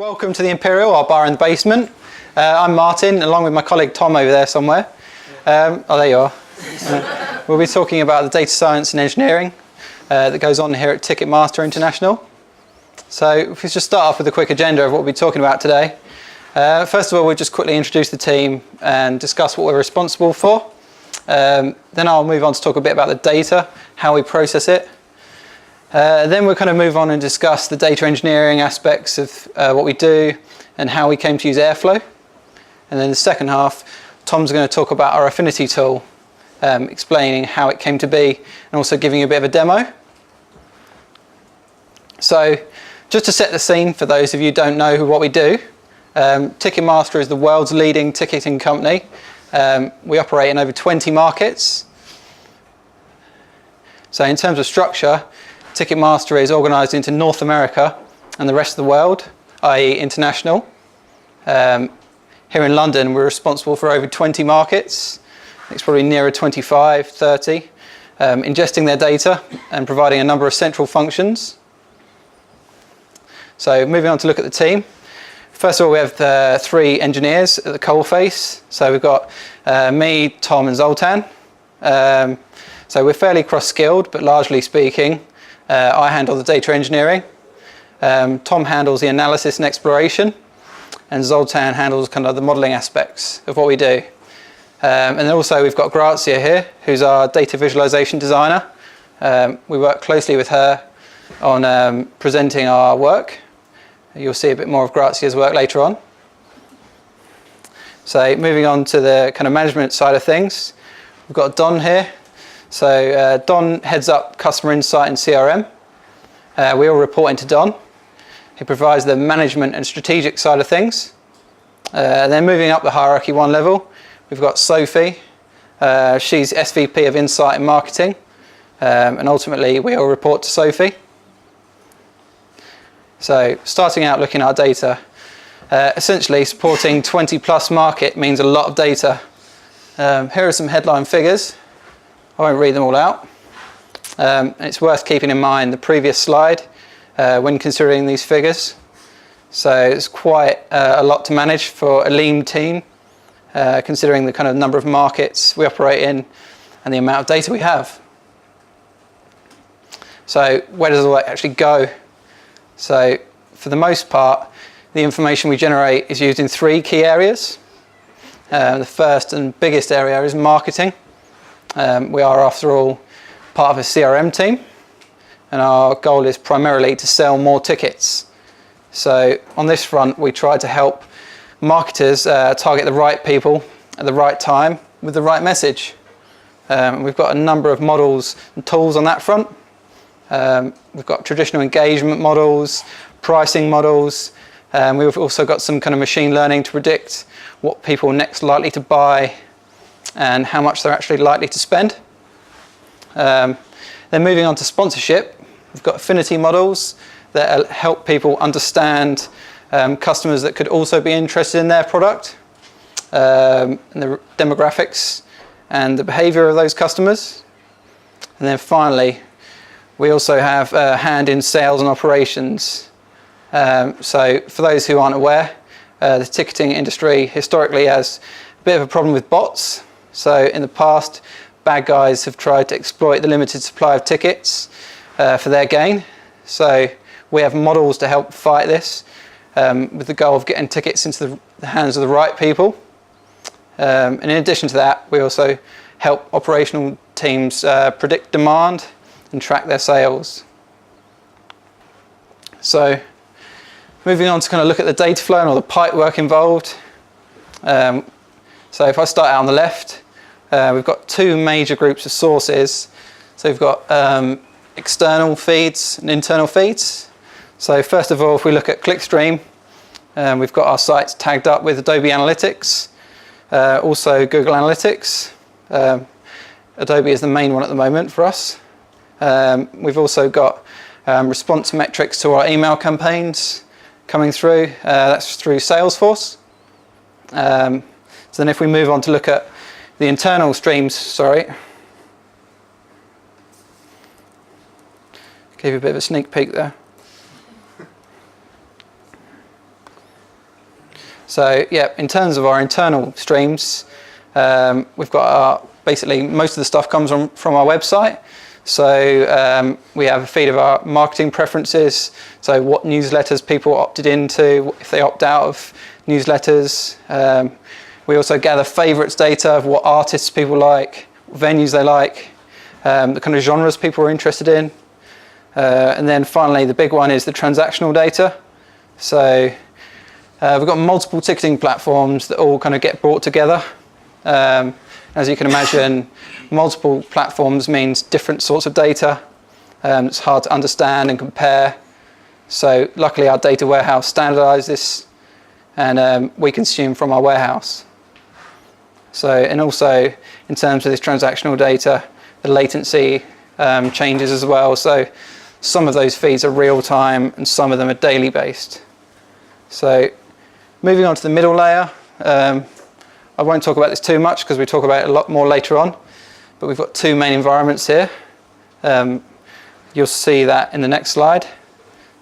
Welcome to the Imperial, our bar in the basement. I'm Martin, along with my colleague Tom over there somewhere. Oh, there you are. We'll be talking about the data science and engineering that goes on here at Ticketmaster International. So if we just start off with a quick agenda of what we'll be talking about today. First of all, we'll just quickly introduce the team and discuss what we're responsible for. Then I'll move on to talk a bit about the data, how we process it. Then we'll kind of move on and discuss the data engineering aspects of what we do and how we came to use Airflow. And then the second half, Tom's going to talk about our Affinity tool, explaining how it came to be and also giving you a bit of a demo. So just to set the scene for those of you who don't know what we do, Ticketmaster is the world's leading ticketing company. We operate in over 20 markets. So in terms of structure, Ticketmaster is organised into North America and the rest of the world, i.e. international. Here in London, we're responsible for over 20 markets. It's probably nearer 25, 30, ingesting their data and providing a number of central functions. So moving on to look at the team. First of all, we have 3 engineers at the coalface. So we've got me, Tom and Zoltan. So we're fairly cross-skilled, but largely speaking, I handle the data engineering. Tom handles the analysis and exploration, and Zoltan handles kind of the modeling aspects of what we do. And then also we've got Grazia here, who's our data visualization designer. We work closely with her on presenting our work. You'll see a bit more of Grazia's work later on. So moving on to the kind of management side of things, we've got Don here. So Don heads up customer insight and CRM. We all report into Don. He provides the management and strategic side of things. And then moving up the hierarchy one level, we've got Sophie. She's SVP of Insight and Marketing. And ultimately, we all report to Sophie. So starting out looking at our data, essentially supporting 20 plus market means a lot of data. Here are some headline figures. I won't read them all out. It's worth keeping in mind the previous slide when considering these figures. So it's quite a lot to manage for a lean team, considering the kind of number of markets we operate in and the amount of data we have. So where does all that actually go? So for the most part, the information we generate is used in 3 key areas. The first and biggest area is marketing. We are, after all, part of a CRM team, and our goal is primarily to sell more tickets. So on this front, we try to help marketers target the right people at the right time with the right message. We've got a number of models and tools on that front. We've got traditional engagement models, pricing models. We've also got some kind of machine learning to predict what people are next likely to buy and how much they're actually likely to spend. Then moving on to sponsorship, we've got affinity models that help people understand customers that could also be interested in their product, and the demographics and the behavior of those customers. And then finally, we also have a hand in sales and operations. So for those who aren't aware, the ticketing industry historically has a bit of a problem with bots. So in the past, bad guys have tried to exploit the limited supply of tickets for their gain. So we have models to help fight this with the goal of getting tickets into the hands of the right people. And in addition to that, we also help operational teams predict demand and track their sales. So moving on to kind of look at the data flow and all the pipe work involved. So if I start out on the left, we've got 2 major groups of sources. So we've got external feeds and internal feeds. So first of all, if we look at Clickstream, we've got our sites tagged up with Adobe Analytics, also Google Analytics. Adobe is the main one at the moment for us. We've also got response metrics to our email campaigns coming through. That's through Salesforce. So then if we move on to look at the internal streams, gave you a bit of a sneak peek there. So yeah, in terms of our internal streams, we've got basically most of the stuff comes from our website. So we have a feed of our marketing preferences, so what newsletters people opted into, if they opt out of newsletters. We also gather favourites data of what artists people like, what venues they like, the kind of genres people are interested in. And then finally, the big one is the transactional data. So we've got multiple ticketing platforms that all kind of get brought together. As you can imagine, multiple platforms means different sorts of data. It's hard to understand and compare. So luckily our data warehouse standardized this, and we consume from our warehouse. So, and also in terms of this transactional data, the latency changes as well. So some of those feeds are real time and some of them are daily based. So moving on to the middle layer, I won't talk about this too much because we talk about it a lot more later on, but we've got two main environments here. You'll see that in the next slide.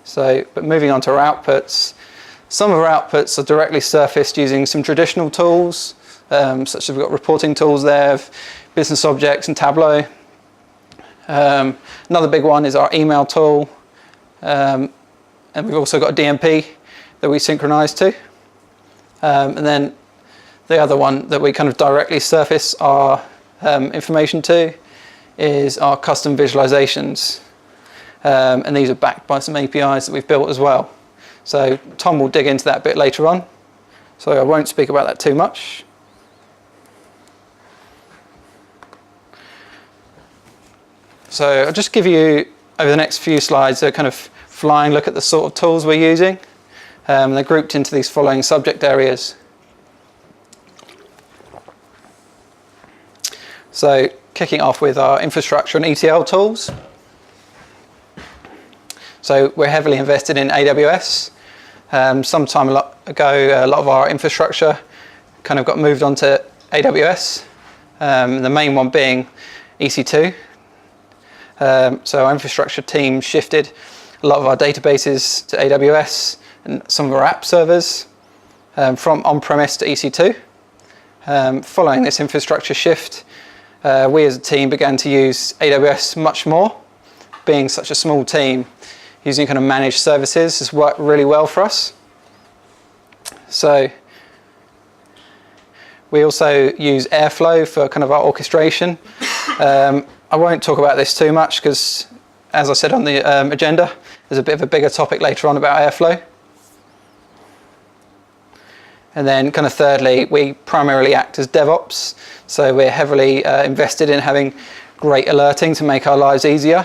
So, but moving on to our outputs, some of our outputs are directly surfaced using some traditional tools, such as we've got reporting tools there, business objects and Tableau. Another big one is our email tool, and we've also got a DMP that we synchronize to. And then the other one that we kind of directly surface our information to is our custom visualizations. And these are backed by some APIs that we've built as well. So Tom will dig into that a bit later on. So I won't speak about that too much. So I'll just give you, over the next few slides, a kind of flying look at the sort of tools we're using. They're grouped into these following subject areas. So kicking off with our infrastructure and ETL tools. So we're heavily invested in AWS. Some time ago, a lot of our infrastructure kind of got moved onto AWS. The main one being EC2. So our infrastructure team shifted a lot of our databases to AWS and some of our app servers from on-premise to EC2. Following this infrastructure shift, we as a team began to use AWS much more. Being such a small team, using kind of managed services has worked really well for us. So we also use Airflow for kind of our orchestration. I won't talk about this too much because, as I said on the agenda, there's a bit of a bigger topic later on about Airflow. And then kind of thirdly, we primarily act as DevOps. So we're heavily invested in having great alerting to make our lives easier.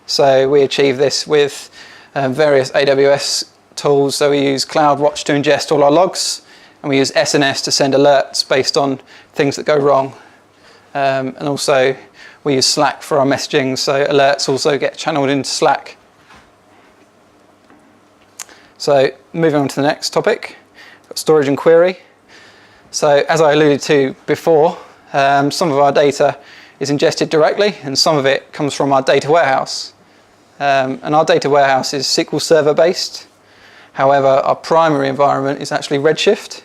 So we achieve this with various AWS tools. So we use CloudWatch to ingest all our logs, and we use SNS to send alerts based on things that go wrong. And also we use Slack for our messaging, so alerts also get channeled into Slack. So moving on to the next topic, got storage and query. So as I alluded to before, some of our data is ingested directly and some of it comes from our data warehouse. And our data warehouse is SQL Server based. However, our primary environment is actually Redshift.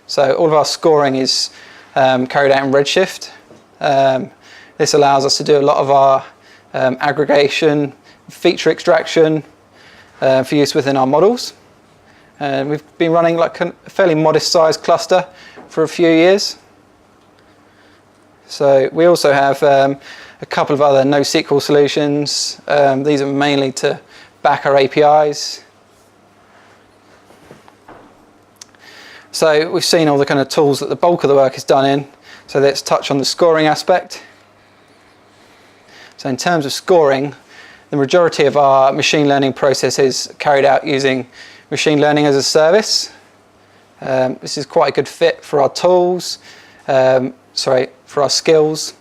So all of our scoring is carried out in Redshift. This allows us to do a lot of our aggregation, feature extraction for use within our models. We've been running like a fairly modest sized cluster for a few years. So we also have a couple of other NoSQL solutions. These are mainly to back our APIs. So we've seen all the kind of tools that the bulk of the work is done in. So let's touch on the scoring aspect. So in terms of scoring, the majority of our machine learning process is carried out using machine learning as a service. This is quite a good fit for our tools, for our skills,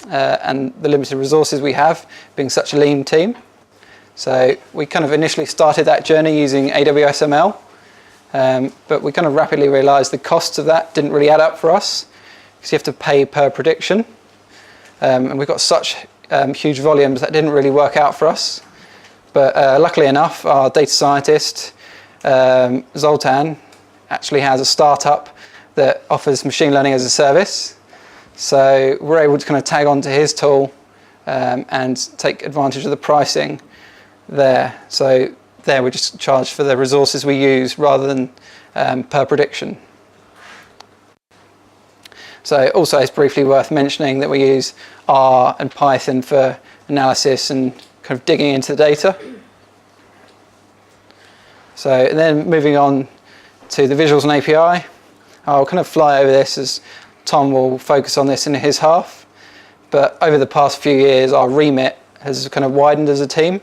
and the limited resources we have, being such a lean team. So we kind of initially started that journey using AWS ML, but we kind of rapidly realized the costs of that didn't really add up for us, because you have to pay per prediction. And we've got such huge volumes that didn't really work out for us. But luckily enough, our data scientist, Zoltan, actually has a startup that offers machine learning as a service. So we're able to kind of tag onto his tool and take advantage of the pricing there. So there we just charge for the resources we use rather than per prediction. So also it's briefly worth mentioning that we use R and Python for analysis and kind of digging into the data. So and then moving on to the visuals and API, I'll kind of fly over this as Tom will focus on this in his half. But over the past few years, our remit has kind of widened as a team.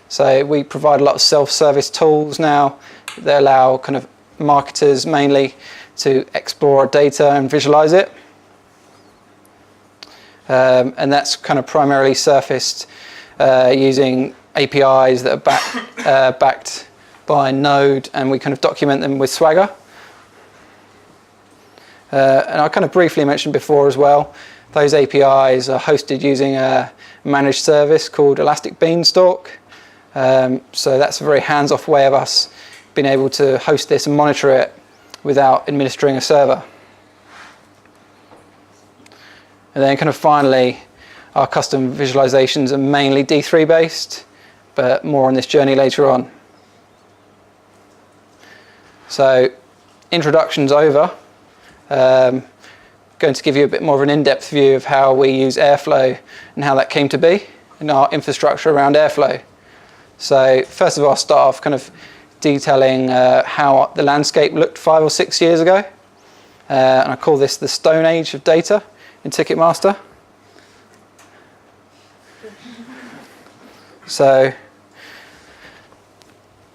So we provide a lot of self-service tools now that allow kind of marketers mainly to explore our data and visualize it. And that's kind of primarily surfaced using APIs that are backed by Node, and we kind of document them with Swagger. And I kind of briefly mentioned before as well, those APIs are hosted using a managed service called Elastic Beanstalk. So that's a very hands-off way of us being able to host this and monitor it without administering a server. And then kind of finally, our custom visualizations are mainly D3 based, but more on this journey later on. So introduction's over. Going to give you a bit more of an in-depth view of how we use Airflow and how that came to be and our infrastructure around Airflow. So first of all, I'll start off kind of detailing how the landscape looked 5 or 6 years ago. And I call this the Stone Age of data in Ticketmaster. So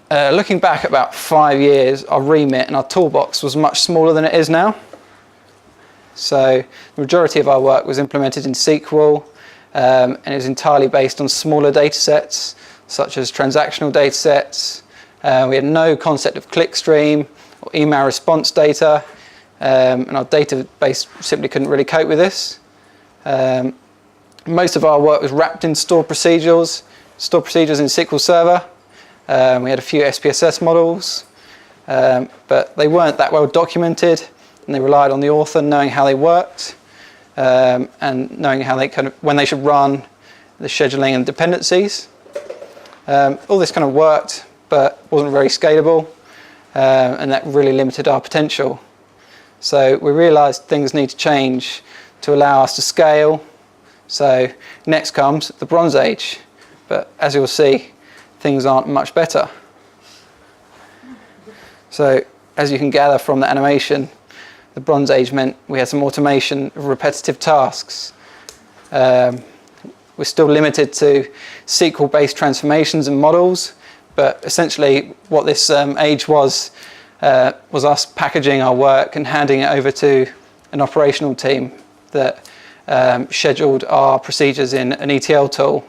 looking back about 5 years, our remit and our toolbox was much smaller than it is now. So the majority of our work was implemented in SQL, and it was entirely based on smaller data sets, such as transactional data sets. We had no concept of clickstream or email response data, and our database simply couldn't really cope with this. Most of our work was wrapped in stored procedures in SQL Server. We had a few SPSS models, but they weren't that well documented, and they relied on the author knowing how they worked, and knowing how they when they should run, the scheduling and dependencies. All this kind of worked, but wasn't very scalable, and that really limited our potential. So we realized things need to change to allow us to scale. So next comes the Bronze Age, but as you'll see, things aren't much better. So as you can gather from the animation, the Bronze Age meant we had some automation of repetitive tasks. We're still limited to SQL-based transformations and models, but essentially what this age was us packaging our work and handing it over to an operational team that scheduled our procedures in an ETL tool.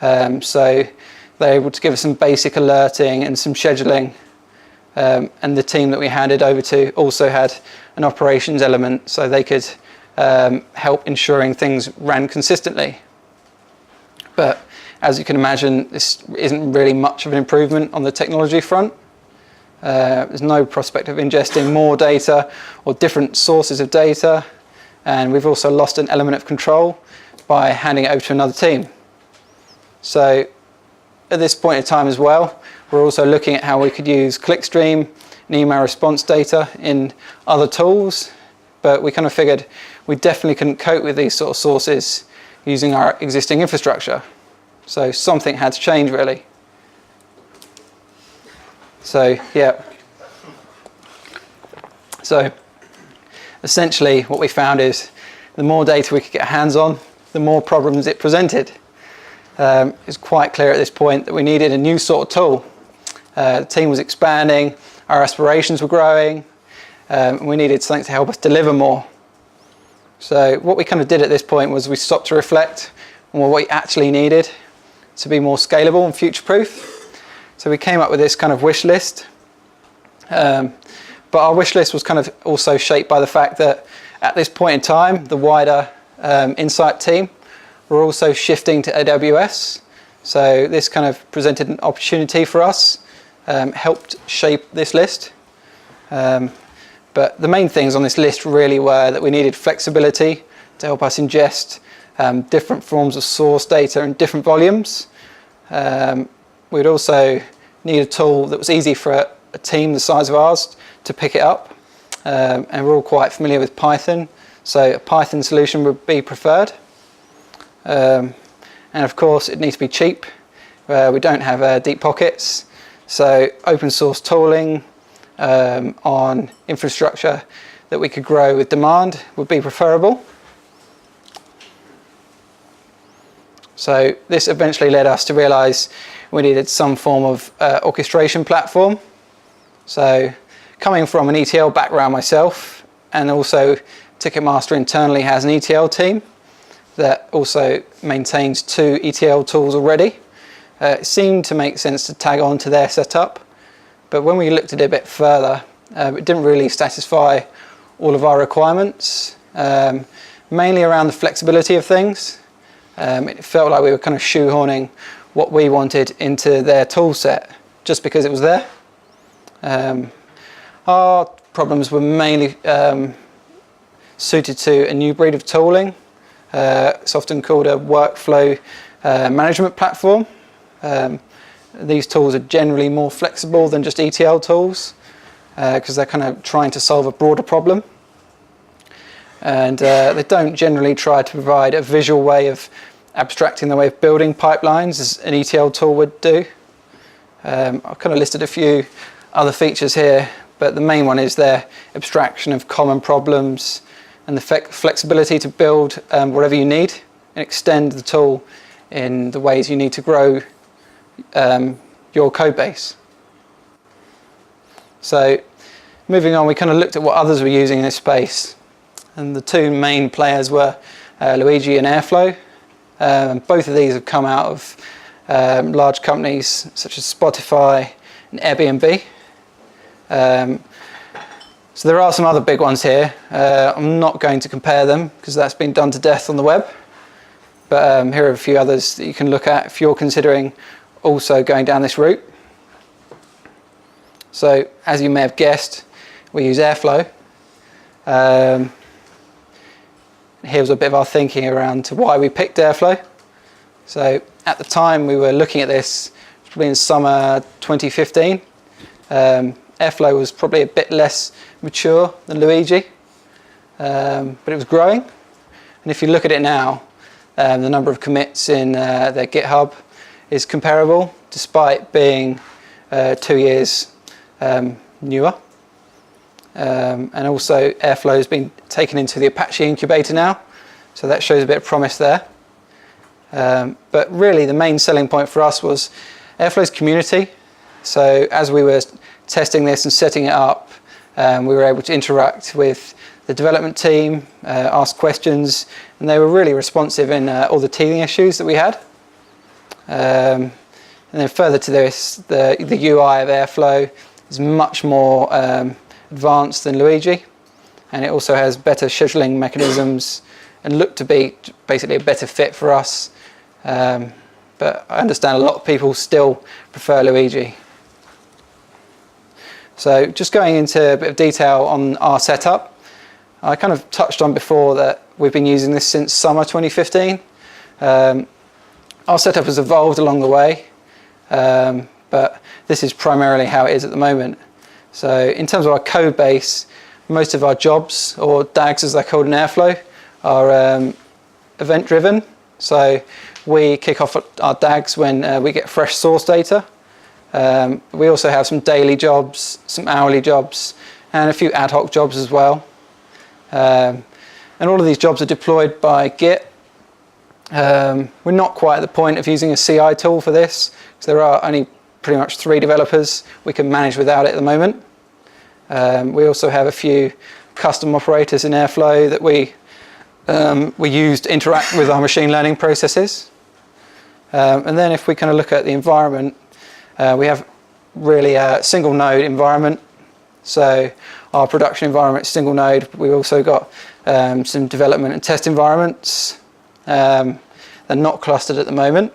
So they're able to give us some basic alerting and some scheduling. And the team that we handed over to also had an operations element, so they could help ensuring things ran consistently. But as you can imagine, this isn't really much of an improvement on the technology front. There's no prospect of ingesting more data or different sources of data, and we've also lost an element of control by handing it over to another team. So at this point in time as well, we're also looking at how we could use clickstream and email response data in other tools, but we kind of figured we definitely couldn't cope with these sort of sources using our existing infrastructure. So something had to change, really. So yeah. So essentially what we found is the more data we could get hands on, the more problems it presented. It's quite clear at this point that we needed a new sort of tool. The team was expanding, our aspirations were growing, and we needed something to help us deliver more. So what we kind of did at this point was we stopped to reflect on what we actually needed to be more scalable and future-proof. So we came up with this kind of wish list. But our wish list was kind of also shaped by the fact that at this point in time, the wider Insight team were also shifting to AWS. So this kind of presented an opportunity for us, helped shape this list. But the main things on this list really were that we needed flexibility to help us ingest different forms of source data in different volumes. We'd also need a tool that was easy for a team the size of ours to pick it up. And we're all quite familiar with Python, so a Python solution would be preferred. And of course, it needs to be cheap. We don't have deep pockets, so open source tooling on infrastructure that we could grow with demand would be preferable. So this eventually led us to realize we needed some form of orchestration platform. So coming from an ETL background myself, and also Ticketmaster internally has an ETL team that also maintains 2 ETL tools already. It seemed to make sense to tag on to their setup, but when we looked at it a bit further, it didn't really satisfy all of our requirements, mainly around the flexibility of things. It felt like we were kind of shoehorning what we wanted into their tool set just because it was there. Our problems were mainly suited to a new breed of tooling. It's often called a workflow management platform. These tools are generally more flexible than just ETL tools because they're kind of trying to solve a broader problem. And they don't generally try to provide a visual way of abstracting the way of building pipelines as an ETL tool would do. I've kind of listed a few other features here, but the main one is their abstraction of common problems and the flexibility to build whatever you need and extend the tool in the ways you need to grow your code base. So moving on, we kind of looked at what others were using in this space, and the 2 main players were Luigi and Airflow. Both of these have come out of large companies such as Spotify and Airbnb. So there are some other big ones here. I'm not going to compare them because that's been done to death on the web. But here are a few others that you can look at if you're considering also going down this route. So as you may have guessed, we use Airflow. Here's a bit of our thinking around to why we picked Airflow. So at the time we were looking at this, probably in summer 2015. Airflow was probably a bit less mature than Luigi, but it was growing. And if you look at it now, the number of commits in their GitHub is comparable, despite being 2 years newer. And also Airflow has been taken into the Apache incubator now, so that shows a bit of promise there. But really the main selling point for us was Airflow's community. So as we were testing this and setting it up, we were able to interact with the development team, ask questions, and they were really responsive in all the teething issues that we had. And then further to this, the UI of Airflow is much more advanced than Luigi, and it also has better scheduling mechanisms and looked to be basically a better fit for us. But I understand a lot of people still prefer Luigi. So just going into a bit of detail on our setup, I kind of touched on before that we've been using this since summer 2015. Our setup has evolved along the way, but this is primarily how it is at the moment. So in terms of our code base, most of our jobs, or DAGs as they're called in Airflow, are event driven. So we kick off our DAGs when we get fresh source data. We also have some daily jobs, some hourly jobs, and a few ad hoc jobs as well. And all of these jobs are deployed by Git. We're not quite at the point of using a CI tool for this, because there are only pretty much 3 developers we can manage without it at the moment. We also have a few custom operators in Airflow that we use to interact with our machine learning processes. And then if we kind of look at the environment, we have really a single node environment. So our production environment is single node. We've also got some development and test environments. They're not clustered at the moment.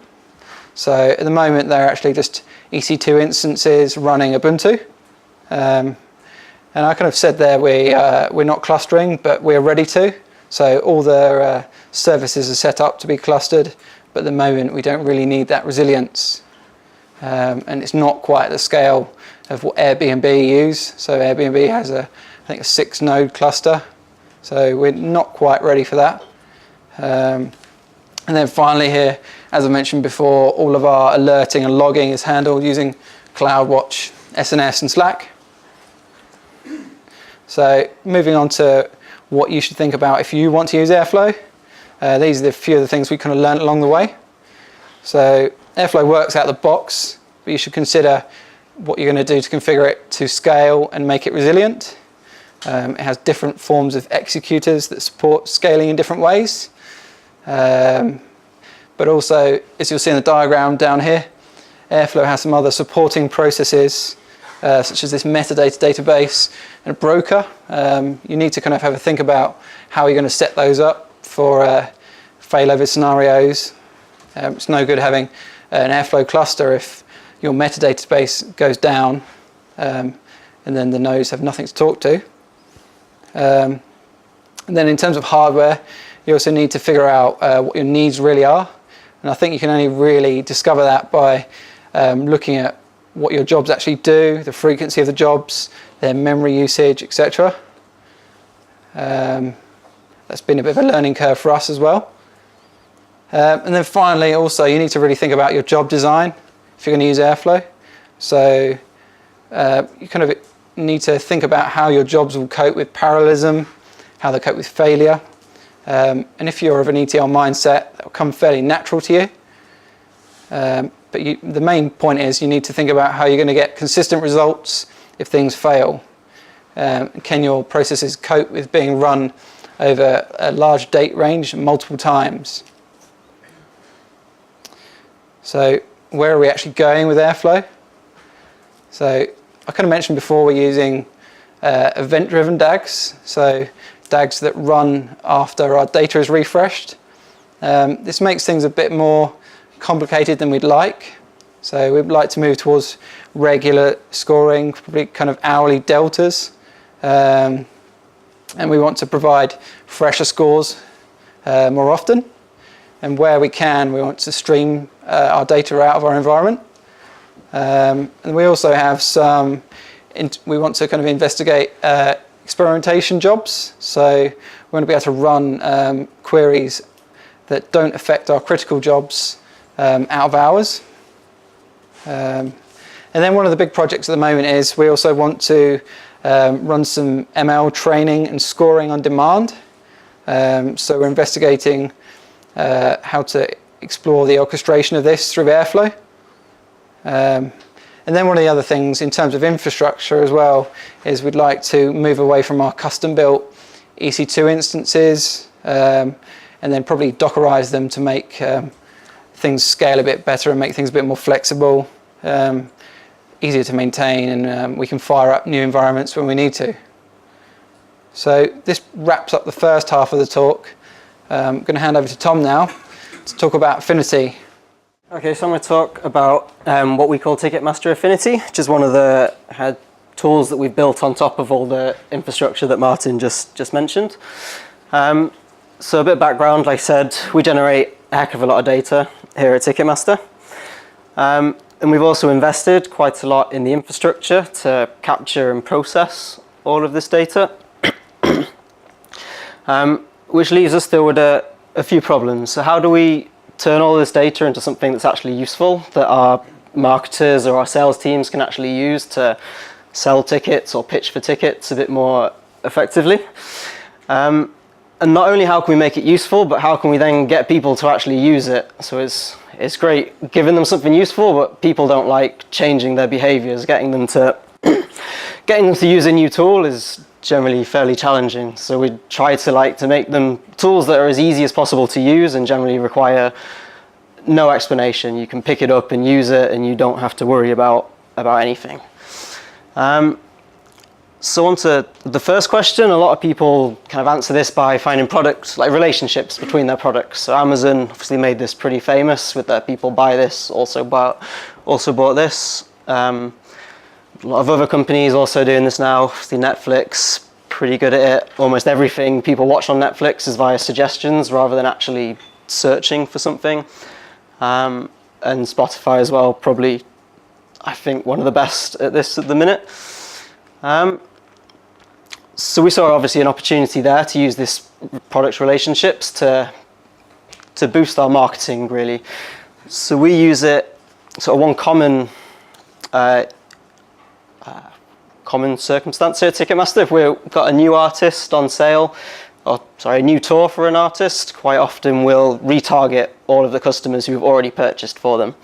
So at the moment they're actually just EC2 instances running Ubuntu. And And I kind of said there we're not clustering, but we're ready to. So all the services are set up to be clustered, but at the moment we don't really need that resilience. And it's not quite the scale of what Airbnb use. So Airbnb has I think a 6-node cluster. So we're not quite ready for that. And then finally here, as I mentioned before, all of our alerting and logging is handled using CloudWatch, SNS and Slack. So moving on to what you should think about if you want to use Airflow. These are the few of the things we kind of learned along the way. So Airflow works out of the box, but you should consider what you're going to do to configure it to scale and make it resilient. It has different forms of executors that support scaling in different ways. But also, as you'll see in the diagram down here, Airflow has some other supporting processes, such as this metadata database and a broker. You need to kind of have a think about how you're going to set those up for failover scenarios. It's no good having an Airflow cluster if your metadata base goes down and then the nodes have nothing to talk to. And then in terms of hardware, you also need to figure out what your needs really are. And I think you can only really discover that by looking at what your jobs actually do, the frequency of the jobs, their memory usage, etc. That's been a bit of a learning curve for us as well. And then finally, also, you need to really think about your job design if you're going to use Airflow. So you kind of need to think about how your jobs will cope with parallelism, how they cope with failure. And if you're of an ETL mindset, that will come fairly natural to you. But the main point is you need to think about how you're going to get consistent results if things fail. Can your processes cope with being run over a large date range multiple times? So where are we actually going with Airflow? So I kind of mentioned before we're using event-driven DAGs, so DAGs that run after our data is refreshed. This makes things a bit more complicated than we'd like. So we'd like to move towards regular scoring, probably kind of hourly deltas. And we want to provide fresher scores more often. And where we can, we want to stream our data out of our environment. And we also have we want to kind of investigate experimentation jobs. So we want to be able to run queries that don't affect our critical jobs out of hours. And then one of the big projects at the moment is we also want to run some ML training and scoring on demand. So we're investigating how to explore the orchestration of this through Airflow. And then one of the other things in terms of infrastructure as well is we'd like to move away from our custom-built EC2 instances and then probably Dockerize them to make things scale a bit better and make things a bit more flexible, easier to maintain, and we can fire up new environments when we need to. So this wraps up the first half of the talk. I'm going to hand over to Tom now to talk about Affinity. Okay, so I'm going to talk about what we call Ticketmaster Affinity, which is one of the tools that we've built on top of all the infrastructure that Martin just mentioned. So a bit of background, like I said, we generate a heck of a lot of data here at Ticketmaster. And we've also invested quite a lot in the infrastructure to capture and process all of this data, which leaves us still with a few problems. So how do we turn all this data into something that's actually useful, that our marketers or our sales teams can actually use to sell tickets or pitch for tickets a bit more effectively? And not only how can we make it useful, but how can we then get people to actually use it? So it's great giving them something useful, but people don't like changing their behaviors. Getting them to use a new tool is generally fairly challenging. So we try to make them tools that are as easy as possible to use and generally require no explanation. You can pick it up and use it, and you don't have to worry about anything. So on to the first question. A lot of people kind of answer this by finding products, like relationships between their products. So Amazon obviously made this pretty famous with their people buy this, also bought this. A lot of other companies also doing this now. The Netflix, pretty good at it. Almost everything people watch on Netflix is via suggestions rather than actually searching for something. And Spotify as well, probably, I think, one of the best at this at the minute. So we saw obviously an opportunity there to use this product relationships to boost our marketing, really. So we use it, sort of one common circumstance here at Ticketmaster. If we've got a new artist on sale, a new tour for an artist, quite often we'll retarget all of the customers who have already purchased for them.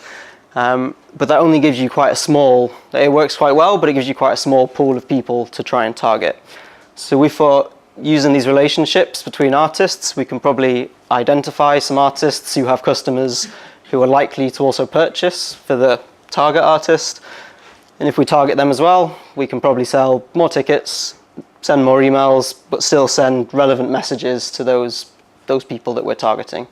But that only gives you it works quite well, but it gives you quite a small pool of people to try and target. So we thought, using these relationships between artists, we can probably identify some artists who have customers who are likely to also purchase for the target artist. And if we target them as well, we can probably sell more tickets, send more emails, but still send relevant messages to those people that we're targeting.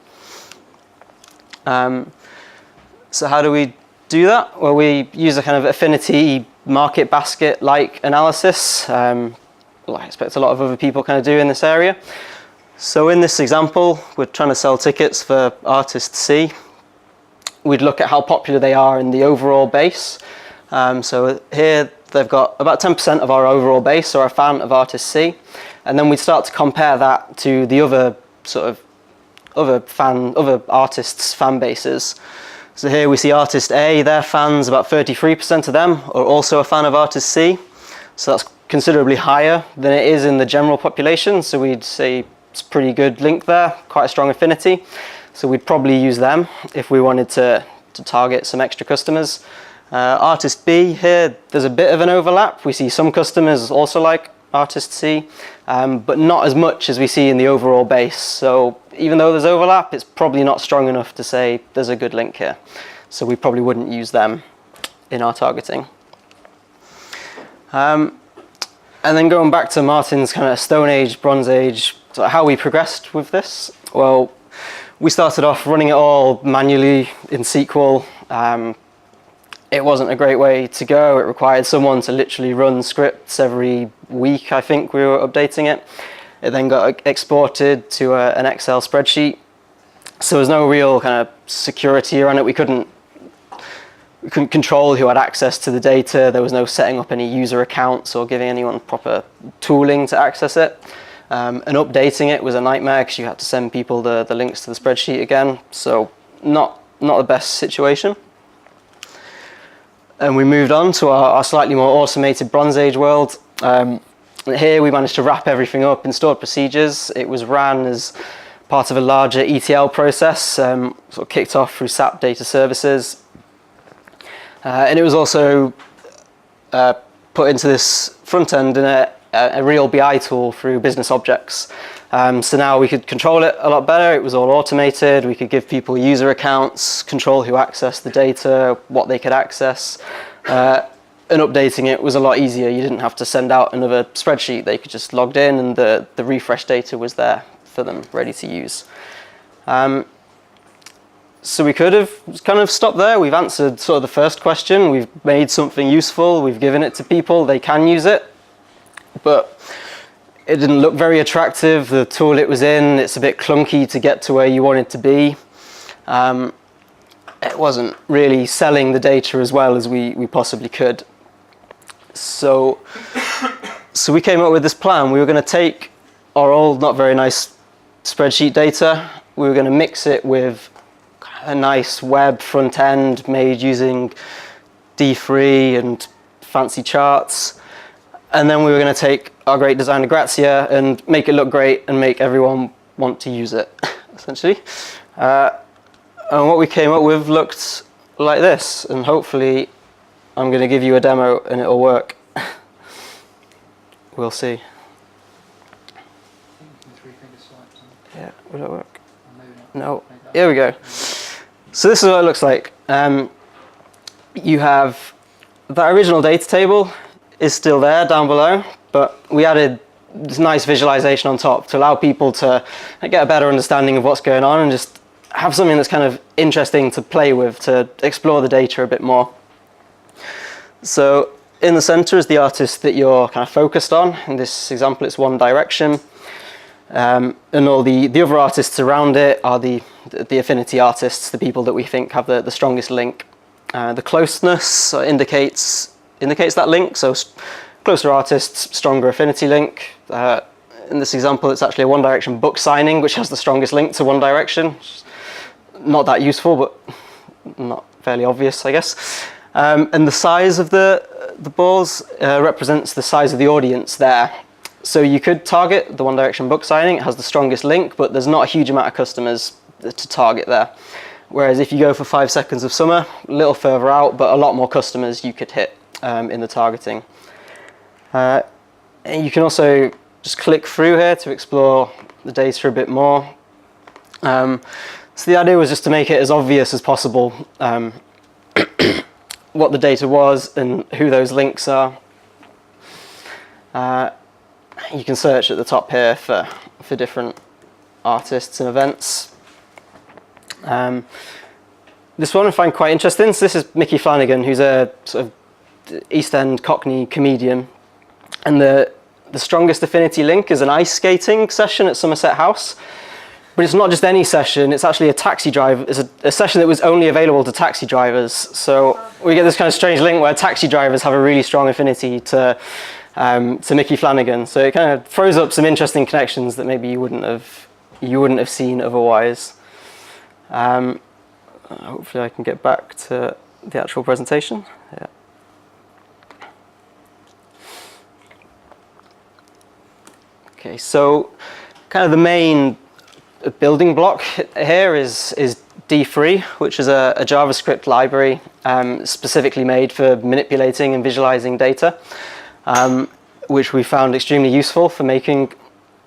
So how do we do that? Well, we use a kind of affinity market basket-like analysis. I expect a lot of other people kind of do in this area. So in this example, we're trying to sell tickets for artist C. We'd look at how popular they are in the overall base. So here they've got about 10% of our overall base, so a fan of artist C. And then we'd start to compare that to the other other artists' fan bases. So here we see artist A, their fans, about 33% of them are also a fan of artist C. So that's considerably higher than it is in the general population. So we'd say it's a pretty good link there, quite a strong affinity. So we'd probably use them if we wanted to target some extra customers. Artist B here, there's a bit of an overlap. We see some customers also like artist C, but not as much as we see in the overall base. So even though there's overlap, it's probably not strong enough to say there's a good link here. So we probably wouldn't use them in our targeting. And then going back to Martin's kind of Stone Age, Bronze Age, so how we progressed with this. Well, we started off running it all manually in SQL. It wasn't a great way to go. It required someone to literally run scripts every week, I think we were updating it. It then got exported to an Excel spreadsheet. So there's no real kind of security around it. We couldn't control who had access to the data. There was no setting up any user accounts or giving anyone proper tooling to access it. And updating it was a nightmare because you had to send people the links to the spreadsheet again. So not the best situation. And we moved on to our slightly more automated Bronze Age world. Here we managed to wrap everything up in stored procedures. It was ran as part of a larger ETL process, sort of kicked off through SAP Data Services. And it was also put into this front end in a real BI tool through business objects. So now we could control it a lot better. It was all automated. We could give people user accounts, control who accessed the data, what they could access. And updating it was a lot easier. You didn't have to send out another spreadsheet. They could just logged in and the refresh data was there for them, ready to use. So we could have kind of stopped there. We've answered sort of the first question. We've made something useful. We've given it to people. They can use it. But it didn't look very attractive. The tool it was in, it's a bit clunky to get to where you want it to be. It wasn't really selling the data as well as we possibly could. So we came up with this plan. We were going to take our old, not very nice spreadsheet data. We were going to mix it with a nice web front end made using D3 and fancy charts. And then we were going to take our great designer Grazia and make it look great and make everyone want to use it, essentially. And what we came up with looked like this. And hopefully I'm going to give you a demo and it'll work. We'll see. Yeah, will it work? No. Here we go. So this is what it looks like. You have that original data table is still there down below, but we added this nice visualization on top to allow people to get a better understanding of what's going on and just have something that's kind of interesting to play with, to explore the data a bit more. So in the center is the artist that you're kind of focused on. In this example, it's One Direction. And all the other artists around it are the affinity artists, the people that we think have the strongest link. The closeness indicates that link, so closer artists, stronger affinity link. In this example, it's actually a One Direction book signing, which has the strongest link to One Direction. Not that useful, but not fairly obvious, I guess. And the size of the balls represents the size of the audience there. So you could target the One Direction book signing. It has the strongest link, but there's not a huge amount of customers to target there. Whereas if you go for 5 Seconds of Summer, a little further out, but a lot more customers you could hit in the targeting. And you can also just click through here to explore the data a bit more. So the idea was just to make it as obvious as possible what the data was and who those links are. You can search at the top here for different artists and events. This one I find quite interesting. So this is Mickey Flanagan, who's a sort of East End Cockney comedian. And the strongest affinity link is an ice skating session at Somerset House. But it's not just any session, it's actually a taxi driver. It's a session that was only available to taxi drivers. So we get this kind of strange link where taxi drivers have a really strong affinity to Mickey Flanagan. So it kind of throws up some interesting connections that maybe you wouldn't have seen otherwise. Hopefully I can get back to the actual presentation. Yeah. Okay, so kind of the main building block here is D3, which is a JavaScript library specifically made for manipulating and visualizing data, which we found extremely useful for making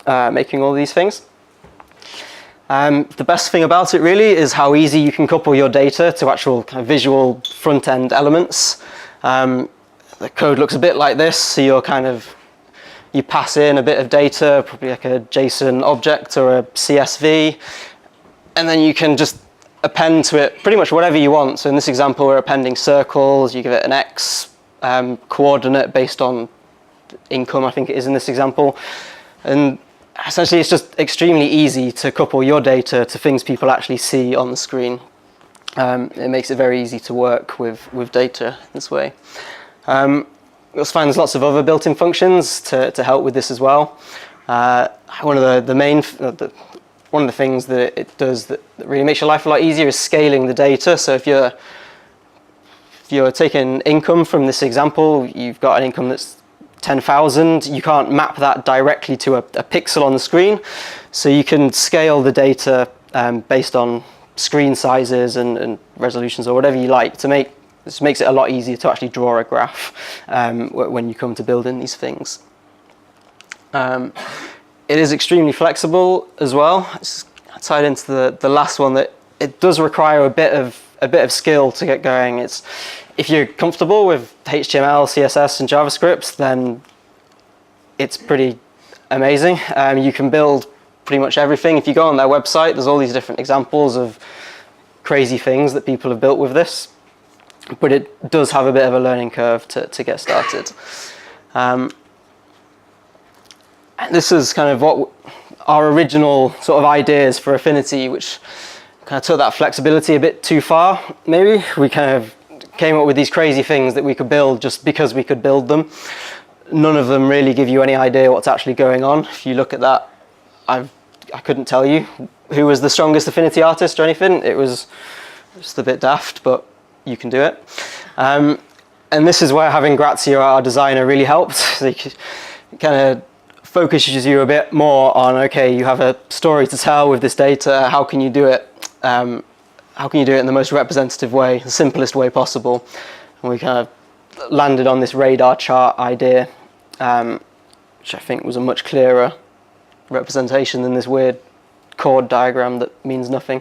all these things. The best thing about it really is how easy you can couple your data to actual kind of visual front-end elements. The code looks a bit like this, so you pass in a bit of data, probably like a JSON object or a CSV, and then you can just append to it pretty much whatever you want. So in this example, we're appending circles. You give it an X coordinate based on income, I think it is in this example. And essentially, it's just extremely easy to couple your data to things people actually see on the screen. It makes it very easy to work with data this way. We also find there's lots of other built-in functions to help with this as well. One of the things that it does that really makes your life a lot easier is scaling the data. So if you're taking income from this example, you've got an income that's 10,000, you can't map that directly to a pixel on the screen. So you can scale the data based on screen sizes and resolutions or whatever you like to make. This makes it a lot easier to actually draw a graph when you come to building these things. It is extremely flexible as well. It's tied into the last one that it does require a bit of skill to get going. If you're comfortable with HTML, CSS, and JavaScript, then it's pretty amazing. You can build pretty much everything. If you go on their website, there's all these different examples of crazy things that people have built with this. But it does have a bit of a learning curve to get started. And this is kind of what our original sort of ideas for Affinity, which kind of took that flexibility a bit too far, maybe. We kind of came up with these crazy things that we could build just because we could build them. None of them really give you any idea what's actually going on. If you look at that, I couldn't tell you who was the strongest Affinity artist or anything. It was just a bit daft, but you can do it. And this is where having Grazia, our designer, really helped. So it kind of focuses you a bit more on, okay, you have a story to tell with this data. How can you do it? How can you do it in the most representative way, the simplest way possible? And we kind of landed on this radar chart idea, which I think was a much clearer representation than this weird chord diagram that means nothing.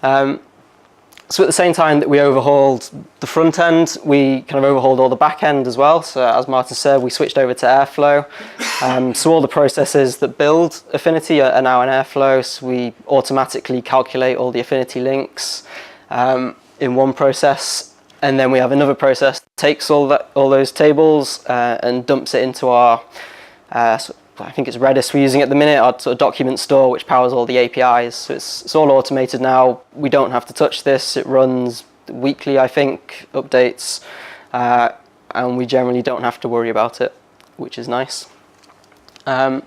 So at the same time that we overhauled the front end, we kind of overhauled all the back end as well. So as Martin said, we switched over to Airflow. So all the processes that build Affinity are now in Airflow. So we automatically calculate all the Affinity links in one process. And then we have another process that takes all those tables and dumps it into our, I think it's Redis we're using at the minute, our sort of document store, which powers all the APIs. So it's all automated now. We don't have to touch this. It runs weekly, I think, updates, and we generally don't have to worry about it, which is nice. And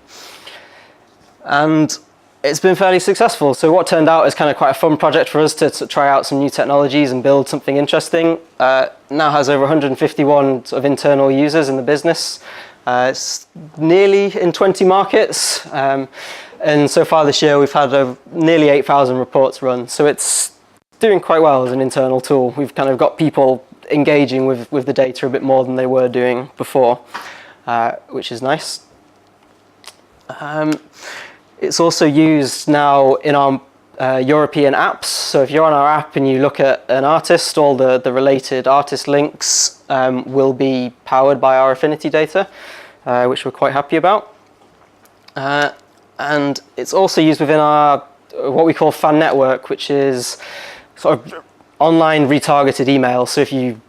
it's been fairly successful. So what turned out is kind of quite a fun project for us to try out some new technologies and build something interesting. Now has over 151 sort of internal users in the business. It's nearly in 20 markets. And so far this year, we've had nearly 8,000 reports run. So it's doing quite well as an internal tool. We've kind of got people engaging with the data a bit more than they were doing before, which is nice. It's also used now in our European apps. So if you're on our app and you look at an artist, all the related artist links will be powered by our Affinity data, which we're quite happy about. And it's also used within our what we call fan network, which is sort of online retargeted email. So if you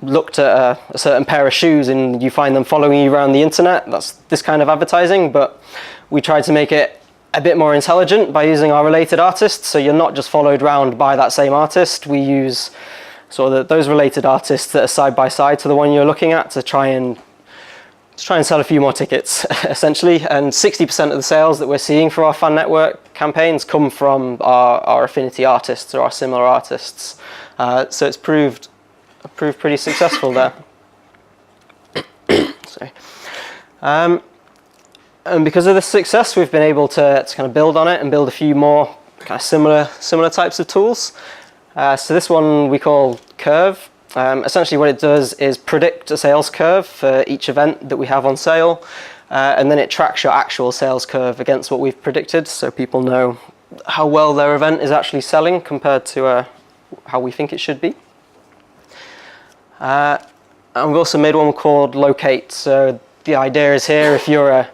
looked at a certain pair of shoes and you find them following you around the internet, that's this kind of advertising, but we tried to make it a bit more intelligent by using our related artists. So you're not just followed around by that same artist. We use sort of those related artists that are side by side to the one you're looking at to try and sell a few more tickets, essentially. And 60% of the sales that we're seeing for our fan network campaigns come from our Affinity artists or our similar artists. So it's proved pretty successful there. Sorry. And because of this success, we've been able to kind of build on it and build a few more kind of similar types of tools. So this one we call Curve. Essentially what it does is predict a sales curve for each event that we have on sale, and then it tracks your actual sales curve against what we've predicted, so people know how well their event is actually selling compared to how we think it should be. And we've also made one called Locate. So the idea is here, if you're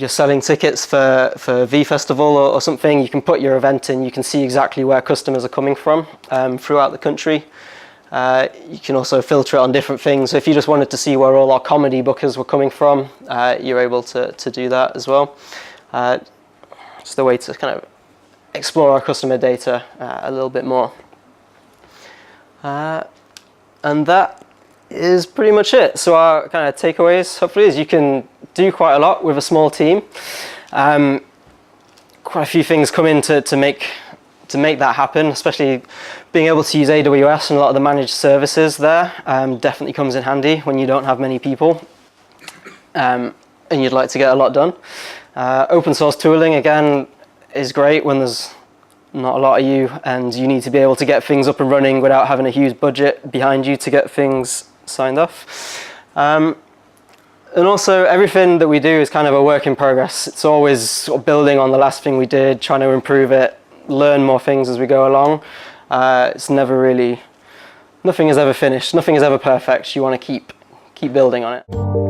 selling tickets for V Festival or something, you can put your event in, you can see exactly where customers are coming from throughout the country. You can also filter it on different things. So if you just wanted to see where all our comedy bookers were coming from, you're able to do that as well. It's the way to kind of explore our customer data a little bit more. And that is pretty much it. So our kind of takeaways, hopefully, is you can do quite a lot with a small team. Quite a few things come in to make that happen, especially being able to use AWS and a lot of the managed services there definitely comes in handy when you don't have many people and you'd like to get a lot done. Open source tooling, again, is great when there's not a lot of you and you need to be able to get things up and running without having a huge budget behind you to get things signed off. And also everything that we do is kind of a work in progress. It's always sort of building on the last thing we did, trying to improve it, learn more things as we go along. It's never really, nothing is ever finished, nothing is ever perfect. You want to keep building on it.